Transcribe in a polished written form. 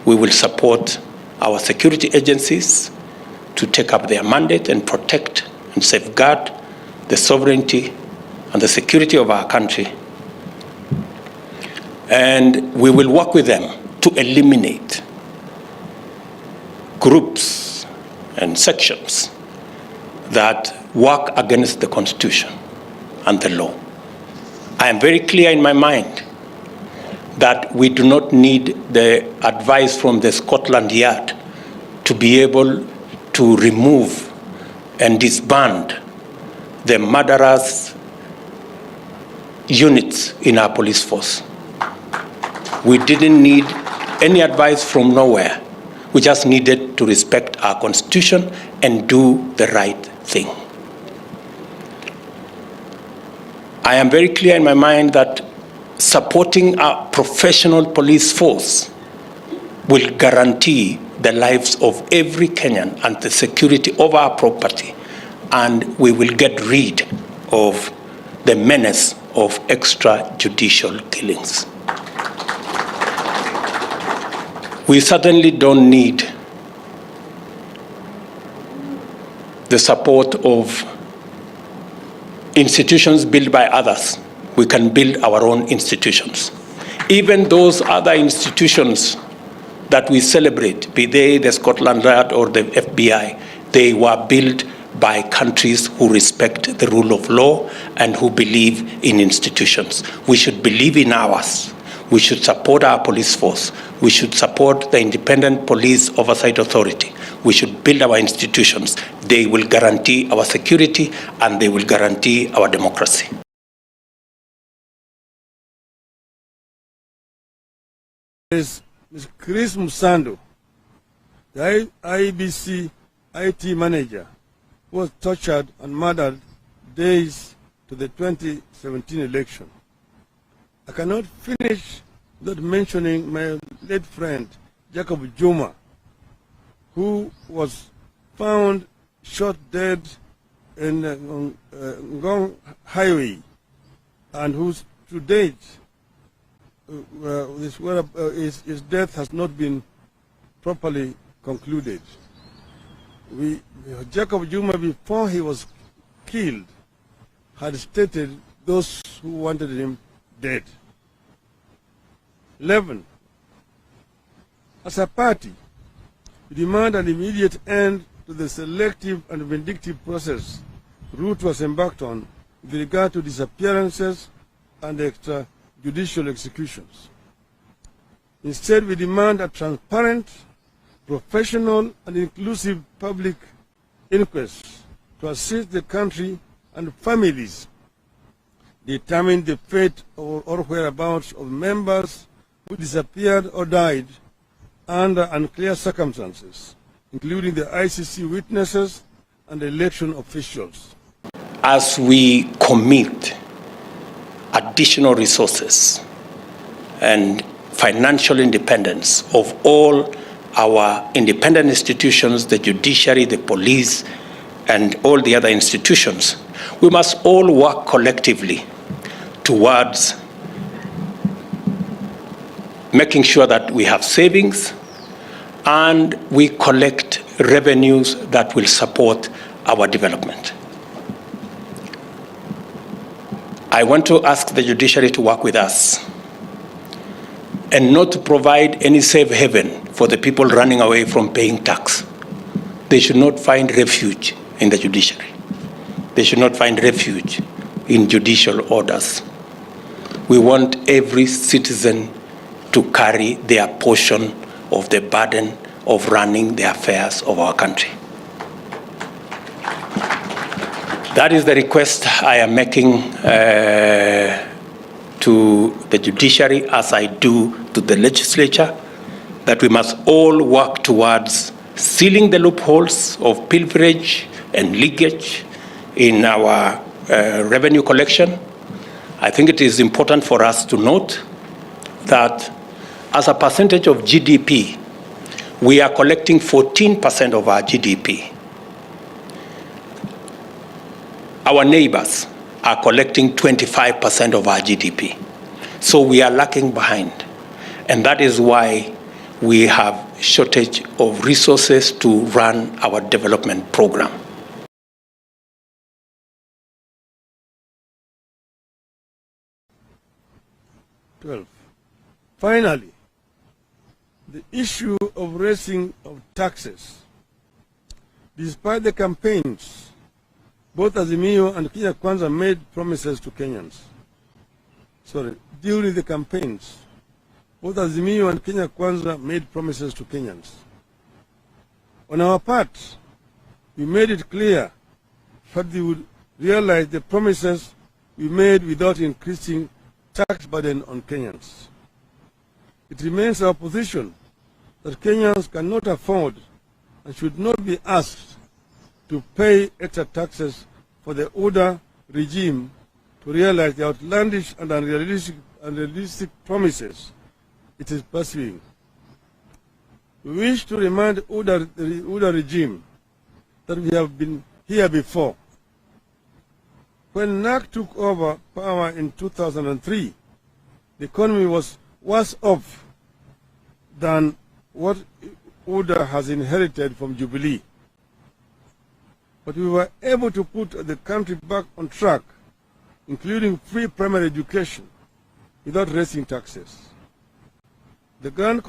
we will support our security agencies to take up their mandate and protect and safeguard the sovereignty and the security of our country. And we will work with them to eliminate groups and sections that work against the Constitution and the law. I am very clear in my mind that we do not need the advice from the Scotland Yard to be able to remove and disband the murderous units in our police force. We didn't need any advice from nowhere. We just needed to respect our Constitution and do the right thing. I am very clear in my mind that supporting our professional police force will guarantee the lives of every Kenyan and the security of our property, and we will get rid of the menace of extrajudicial killings. We certainly don't need the support of institutions built by others. We can build our own institutions. Even those other institutions that we celebrate, be they the Scotland Yard or the FBI, they were built by countries who respect the rule of law and who believe in institutions. We should believe in ours. We should support our police force. We should support the Independent Police Oversight Authority. We should build our institutions. They will guarantee our security and they will guarantee our democracy. Ms. Cris Musando'S, the IBC IT manager, was tortured and murdered days to the 2017 election. I cannot finish without mentioning my late friend, Jacob Juma, who was found shot dead in Ngong Highway, and whose to date his death has not been properly concluded. Jacob Juma, before he was killed, had stated those who wanted him dead. 11. As a party, we demand an immediate end to the selective and vindictive process Ruto was embarked on with regard to disappearances and extrajudicial executions. Instead, we demand a transparent, professional, and inclusive public inquest to assist the country and families determine the fate or whereabouts of members who disappeared or died under unclear circumstances, including the ICC witnesses and election officials. As we commit additional resources and financial independence of all our independent institutions, the judiciary, the police, and all the other institutions, we must all work collectively towards making sure that we have savings and we collect revenues that will support our development. I want to ask the judiciary to work with us and not to provide any safe haven for the people running away from paying tax. They should not find refuge in the judiciary. They should not find refuge in judicial orders. We want every citizen to carry their portion of the burden of running the affairs of our country. That is the request I am making to the judiciary, as I do to the legislature, that we must all work towards sealing the loopholes of pilferage and leakage in our revenue collection. I think it is important for us to note that as a percentage of GDP, we are collecting 14% of our GDP. Our neighbors are collecting 25% of our GDP. So we are lagging behind. And that is why we have shortage of resources to run our development program. Finally, the issue of raising of taxes. Despite the campaigns, both Azimio and Kenya Kwanza made promises to Kenyans. During the campaigns, both Azimio and Kenya Kwanza made promises to Kenyans. On our part, we made it clear that we would realize the promises we made without increasing tax burden on Kenyans. It remains our position that Kenyans cannot afford and should not be asked to pay extra taxes for the older regime to realize the outlandish and unrealistic promises it is pursuing. We wish to remind the older regime that we have been here before. When NAC took over power in 2003, the economy was worse off than what Uda has inherited from Jubilee. But we were able to put the country back on track, including free primary education, without raising taxes. The grand